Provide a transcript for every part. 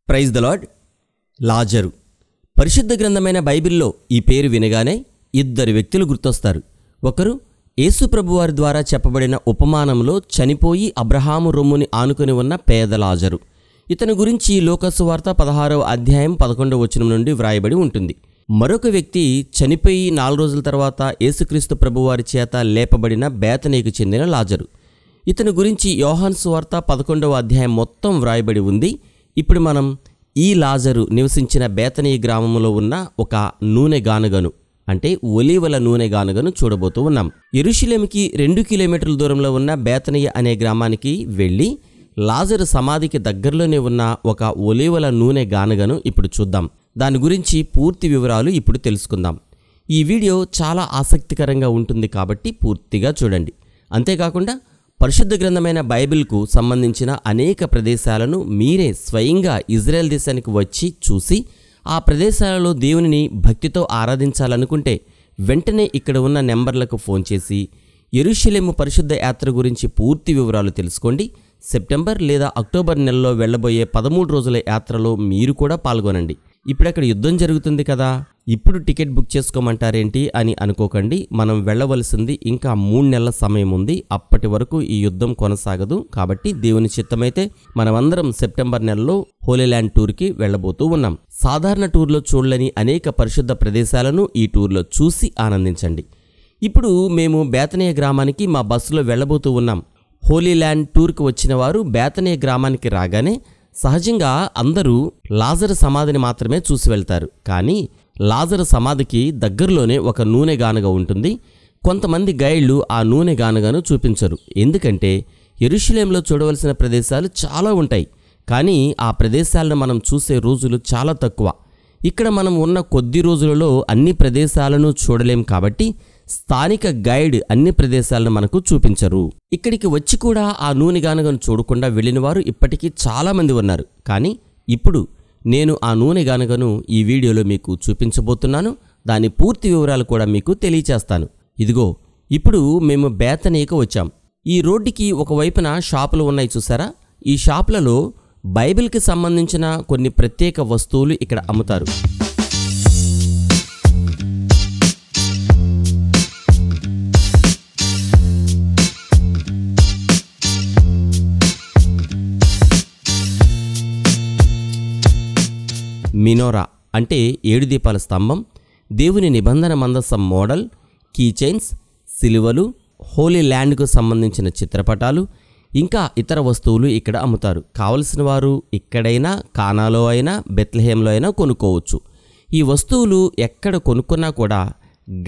Praise the lord. లాజరు. పరిశుద్ధ గ్రంథమైన బైబిల్లో ఈ పేరు వినగానే ఇద్దరు వ్యక్తులు గుర్తొస్తారు. ఒకరు యేసు ప్రభువారి ద్వారా చెప్పబడిన ఉపమానంలో చనిపోయి అబ్రహాము రొమ్ముని ఆనుకొని ఉన్న పేద లాజరు. ఇతని గురించి లోకాసు వార్త 16వ అధ్యాయం 11వ వచనం నుండి వ్రాయబడి ఉంటుంది. మరొక వ్యక్తి చనిపోయి 4 రోజుల తర్వాత యేసుక్రీస్తు ప్రభువారి చేత లేపబడిన బేతనీకు చెందిన లాజరు. ఇతని గురించి యోహాను సువార్త 11వ అధ్యాయం మొత్తం వ్రాయబడి ఉంది. ఇప్పుడు మనం ఈ లాజరు నివసించిన బేతనీ గ్రామంలో ఉన్న ఒక నూనె గానుగను అంటే ఒలీవల నూనె గానుగను చూడబోతూ ఉన్నాం. యెరూషలేముకి 2 కిలోమీటర్ల దూరంలో ఉన్న బేతనీ అనే గ్రామానికి వెళ్ళి లాజరు సమాధికి దగ్గరలోనే ఉన్న ఒక ఒలీవల నూనె గానుగను ఇప్పుడు చూద్దాం. దాని గురించి పూర్తి వివరాలు ఇప్పుడు తెలుసుకుందాం. ఈ వీడియో చాలా ఆసక్తికరంగా ఉంటుంది కాబట్టి పూర్తిగా చూడండి. అంతేకాకుండా పరిశుద్ధ గ్రంథమైన బైబిల్కు సంబంధించిన అనేక ప్రదేశాలను మీరే స్వయంగా ఇజ్రాయెల్ దేశానికి వచ్చి చూసి ఆ ప్రదేశాలలో దేవునిని భక్తితో ఆరాధించాలనుకుంటే వెంటనే ఇక్కడ ఉన్న నెంబర్లకు ఫోన్ చేసి యెరూషలేము పరిశుద్ధ యాత్ర గురించి పూర్తి వివరాలు తెలుసుకోండి. సెప్టెంబర్ లేదా అక్టోబర్ నెలలో వెళ్లబోయే 13 రోజుల యాత్రలో మీరు కూడా పాల్గొనండి. ఇప్పుడు అక్కడ యుద్ధం జరుగుతుంది కదా, ఇప్పుడు టికెట్ బుక్ చేసుకోమంటారేంటి అని అనుకోకండి. మనం వెళ్ళవలసింది ఇంకా 3 నెలల సమయం ఉంది. అప్పటి వరకు ఈ యుద్ధం కొనసాగదు. కాబట్టి దేవుని చిత్తమైతే మనమందరం సెప్టెంబర్ నెలలో హోలీ ల్యాండ్ టూర్కి వెళ్ళబోతూ ఉన్నాం. సాధారణ టూర్లో చూడలేని అనేక పరిశుద్ధ ప్రదేశాలను ఈ టూర్లో చూసి ఆనందించండి. ఇప్పుడు మేము బేతనీ గ్రామానికి మా బస్సులో వెళ్ళబోతూ ఉన్నాం. హోలీ ల్యాండ్ టూర్కి వచ్చిన వారు బేతనీ గ్రామానికి రాగానే సహజంగా అందరూ లాజరు సమాధిని మాత్రమే చూసి వెళ్తారు. కానీ లాజరు సమాధికి దగ్గరలోనే ఒక నూనె గానుగ ఉంటుంది. కొంతమంది గైడ్లు ఆ నూనె గానుగను చూపించరు. ఎందుకంటే యెరూషలేములో చూడవలసిన ప్రదేశాలు చాలా ఉంటాయి. కానీ ఆ ప్రదేశాలను మనం చూసే రోజులు చాలా తక్కువ. ఇక్కడ మనం ఉన్న కొద్ది రోజులలో అన్ని ప్రదేశాలను చూడలేం. కాబట్టి స్థానిక గైడ్ అన్ని ప్రదేశాలను మనకు చూపించరు. ఇక్కడికి వచ్చి కూడా ఆ నూనె గానుగను చూడకుండా వెళ్ళిన వారు ఇప్పటికీ చాలామంది ఉన్నారు. కానీ ఇప్పుడు నేను ఆ నూనె గానుగను ఈ వీడియోలో మీకు చూపించబోతున్నాను. దాని పూర్తి వివరాలు కూడా మీకు తెలియచేస్తాను. ఇదిగో ఇప్పుడు మేము బేతనీకి వచ్చాం. ఈ రోడ్డుకి ఒకవైపున షాపులు ఉన్నాయి చూసారా? ఈ షాపులలో బైబిల్కి సంబంధించిన కొన్ని ప్రత్యేక వస్తువులు ఇక్కడ అమ్ముతారు. మినోరా అంటే 7 దీపాల స్తంభం, దేవుని నిబంధన మందసం మోడల్, కీ చైన్స్, సిలువలు, హోలీ ల్యాండ్కు సంబంధించిన చిత్రపటాలు, ఇంకా ఇతర వస్తువులు ఇక్కడ అమ్ముతారు. కావలసిన వారు ఇక్కడైనా, కానాలో అయినా, బెత్లెహేంలో అయినా కొనుక్కోవచ్చు. ఈ వస్తువులు ఎక్కడ కొనుక్కున్నా కూడా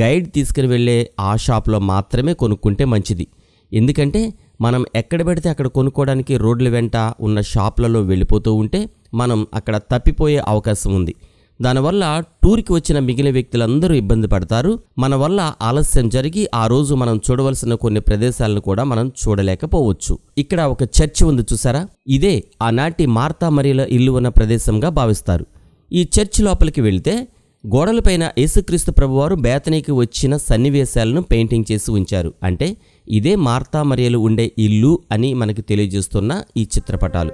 గైడ్ తీసుకుని వెళ్ళే ఆ షాప్లో మాత్రమే కొనుక్కుంటే మంచిది. ఎందుకంటే మనం ఎక్కడ పెడితే అక్కడ కొనుక్కోవడానికి రోడ్ల వెంట ఉన్న షాపులలో వెళ్ళిపోతూ ఉంటే మనం అక్కడ తప్పిపోయే అవకాశం ఉంది. దానివల్ల టూర్కి వచ్చిన మిగిలిన వ్యక్తులందరూ ఇబ్బంది పడతారు. మన వల్ల ఆలస్యం జరిగి ఆ రోజు మనం చూడవలసిన కొన్ని ప్రదేశాలను కూడా మనం చూడలేకపోవచ్చు. ఇక్కడ ఒక చర్చి ఉంది చూసారా? ఇదే ఆనాటి మార్తా మరియల ఇల్లు ఉన్న ప్రదేశంగా భావిస్తారు. ఈ చర్చి లోపలికి వెళితే గోడలపైన యేసుక్రీస్తు ప్రభువారు బేతనీకి వచ్చిన సన్నివేశాలను పెయింటింగ్ చేసి ఉంచారు. అంటే ఇదే మార్తా మరియలు ఉండే ఇల్లు అని మనకి తెలియజేస్తున్న ఈ చిత్రపటాలు.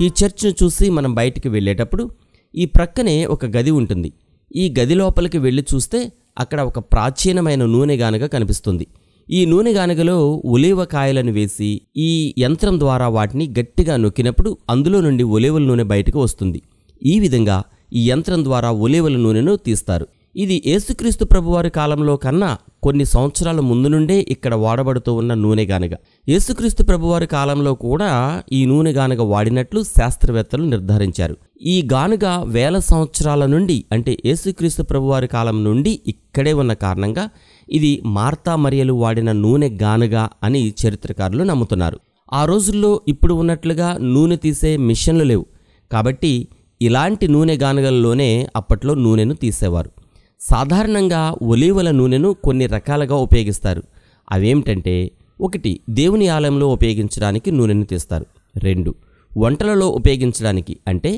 ఈ చర్చ్ను చూసి మనం బయటికి వెళ్ళేటప్పుడు ఈ ప్రక్కనే ఒక గది ఉంటుంది. ఈ గది లోపలికి వెళ్ళి చూస్తే అక్కడ ఒక ప్రాచీనమైన నూనె గానుగ కనిపిస్తుంది. ఈ నూనె గానుగలో ఒలీవ కాయలను వేసి ఈ యంత్రం ద్వారా వాటిని గట్టిగా నొక్కినప్పుడు అందులో నుండి ఒలీవల నూనె బయటకు వస్తుంది. ఈ విధంగా ఈ యంత్రం ద్వారా ఒలీవల నూనెను తీస్తారు. ఇది యేసుక్రీస్తు ప్రభువారి కాలంలో కన్నా కొన్ని సంవత్సరాల ముందు నుండే ఇక్కడ వాడబడుతూ ఉన్న నూనె గానుగ. యేసుక్రీస్తు ప్రభువారి కాలంలో కూడా ఈ నూనె గానుగ వాడినట్లు శాస్త్రవేత్తలు నిర్ధారించారు. ఈ గానుగ వేల సంవత్సరాల నుండి అంటే యేసుక్రీస్తు ప్రభువారి కాలం నుండి ఇక్కడే ఉన్న కారణంగా ఇది మార్తా మరియలు వాడిన నూనె గానుగ అని చరిత్రకారులు నమ్ముతున్నారు. ఆ రోజుల్లో ఇప్పుడు ఉన్నట్లుగా నూనె తీసే మిషన్లు లేవు. కాబట్టి ఇలాంటి నూనె గానుగలలోనే అప్పట్లో నూనెను తీసేవారు. సాధారణంగా ఒలీవల నూనెను కొన్ని రకాలుగా ఉపయోగిస్తారు. అవేమిటంటే, 1 దేవుని ఆలయంలో ఉపయోగించడానికి నూనెను తీస్తారు. 2 వంటలలో ఉపయోగించడానికి అంటే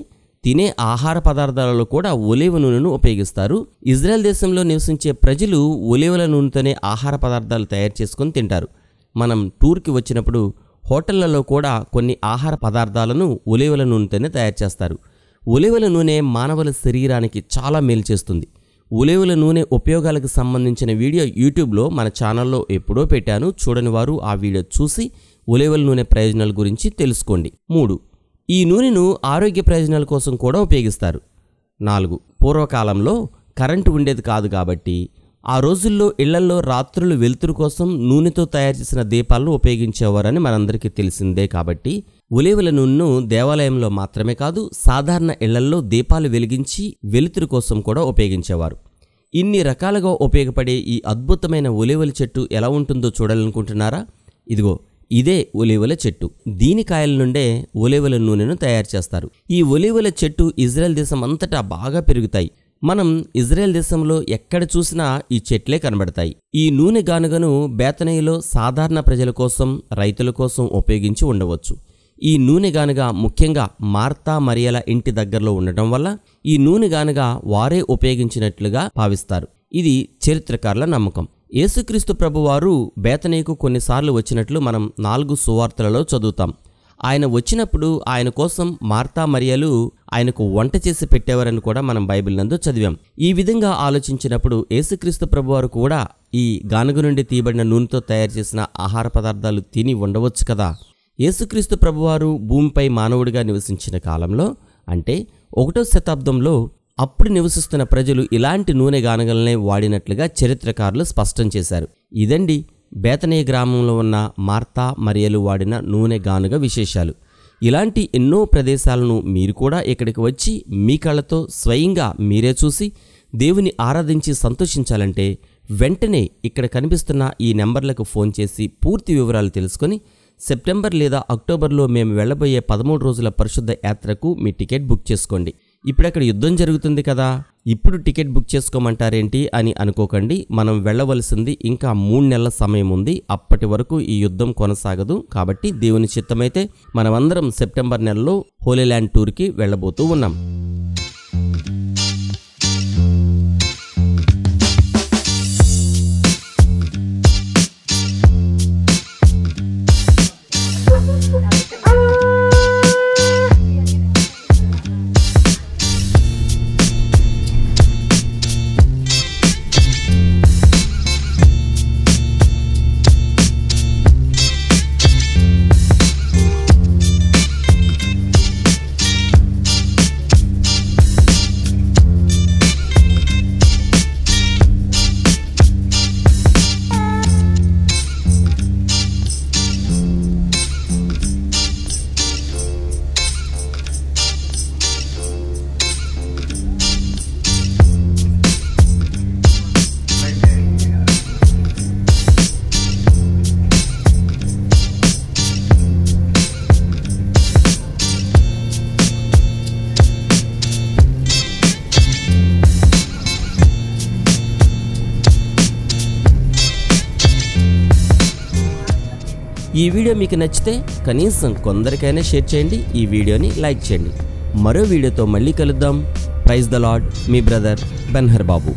తినే ఆహార పదార్థాలలో కూడా ఒలీవ నూనెను ఉపయోగిస్తారు. ఇజ్రాయెల్ దేశంలో నివసించే ప్రజలు ఒలీవల నూనెతోనే ఆహార పదార్థాలు తయారు చేసుకొని తింటారు. మనం టూర్కి వచ్చినప్పుడు హోటళ్లలో కూడా కొన్ని ఆహార పదార్థాలను ఒలీవల నూనెతోనే తయారు చేస్తారు. ఒలీవల నూనె మానవుల శరీరానికి చాలా మేలు చేస్తుంది. ఒలీవల నూనె ఉపయోగాలకు సంబంధించిన వీడియో యూట్యూబ్లో మన ఛానల్లో ఎప్పుడో పెట్టాను. చూడని వారు ఆ వీడియో చూసి ఒలీవల నూనె ప్రయోజనాల గురించి తెలుసుకోండి. 3 ఈ నూనెను ఆరోగ్య ప్రయోజనాల కోసం కూడా ఉపయోగిస్తారు. 4 పూర్వకాలంలో కరెంటు ఉండేది కాదు కాబట్టి ఆ రోజుల్లో ఇళ్లల్లో రాత్రులు వెలుతురు కోసం నూనెతో తయారు చేసిన దీపాలను ఉపయోగించేవారని మనందరికీ తెలిసిందే. కాబట్టి ఒలీవల నూనెను దేవాలయంలో మాత్రమే కాదు, సాధారణ ఇళ్లల్లో దీపాలు వెలిగించి వెలుతురు కోసం కూడా ఉపయోగించేవారు. ఇన్ని రకాలుగా ఉపయోగపడే ఈ అద్భుతమైన ఒలీవల చెట్టు ఎలా ఉంటుందో చూడాలనుకుంటున్నారా? ఇదిగో ఇదే ఒలీవల చెట్టు. దీని కాయల నుండే ఒలీవల నూనెను తయారు చేస్తారు. ఈ ఒలీవల చెట్టు ఇజ్రాయెల్ దేశం అంతటా బాగా పెరుగుతాయి. మనం ఇజ్రాయెల్ దేశంలో ఎక్కడ చూసినా ఈ చెట్లే కనబడతాయి. ఈ నూనె గానుగను బేతనీలో సాధారణ ప్రజల కోసం, రైతుల కోసం ఉపయోగించి ఉండవచ్చు. ఈ నూనె గానుగ ముఖ్యంగా మార్తా మరియల ఇంటి దగ్గరలో ఉండటం వల్ల ఈ నూనె గానుగ వారే ఉపయోగించినట్లుగా భావిస్తారు. ఇది చరిత్రకారుల నమ్మకం. యేసుక్రీస్తు ప్రభువారు బేతనీకు కొన్నిసార్లు వచ్చినట్లు మనం 4 సువార్తలలో చదువుతాం. ఆయన వచ్చినప్పుడు ఆయన కోసం మార్తా మరియలు ఆయనకు వంట చేసి పెట్టేవారని కూడా మనం బైబిల్ నందు చదివాం. ఈ విధంగా ఆలోచించినప్పుడు యేసుక్రీస్తు ప్రభువారు కూడా ఈ గానుగ నుండి తీయబడిన నూనెతో తయారు చేసిన ఆహార పదార్థాలు తిని ఉండవచ్చు కదా. యేసుక్రీస్తు ప్రభువారు భూమిపై మానవుడిగా నివసించిన కాలంలో అంటే 1వ శతాబ్దంలో అప్పుడు నివసిస్తున్న ప్రజలు ఇలాంటి నూనె గానుగలనే వాడినట్లుగా చరిత్రకారులు స్పష్టం చేశారు. ఇదండి బేతనీ గ్రామంలో ఉన్న మార్తా మరియలు వాడిన నూనె గానుగ విశేషాలు. ఇలాంటి ఎన్నో ప్రదేశాలను మీరు కూడా ఇక్కడికి వచ్చి మీ కళ్ళతో స్వయంగా మీరే చూసి దేవుని ఆరాధించి సంతోషించాలంటే వెంటనే ఇక్కడ కనిపిస్తున్న ఈ నెంబర్లకు ఫోన్ చేసి పూర్తి వివరాలు తెలుసుకొని సెప్టెంబర్ లేదా అక్టోబర్లో మేము వెళ్ళబోయే 13 రోజుల పరిశుద్ధ యాత్రకు మీ టికెట్ బుక్ చేసుకోండి. ఇప్పుడు అక్కడ యుద్ధం జరుగుతుంది కదా, ఇప్పుడు టికెట్ బుక్ చేసుకోమంటారేంటి అని అనుకోకండి. మనం వెళ్ళవలసింది ఇంకా 3 నెలల సమయం ఉంది. అప్పటి వరకు ఈ యుద్ధం కొనసాగదు. కాబట్టి దేవుని చిత్తమైతే మనమందరం సెప్టెంబర్ నెలలో హోలీ ల్యాండ్ టూర్కి వెళ్ళబోతూ ఉన్నాం. ఈ వీడియో మీకు నచ్చితే కనీసం కొందరికైనా షేర్ చేయండి. ఈ వీడియోని లైక్ చేయండి. మరో వీడియోతో మళ్ళీ కలుద్దాం. Praise the lord. మీ బ్రదర్ బెన్హర్ బాబు.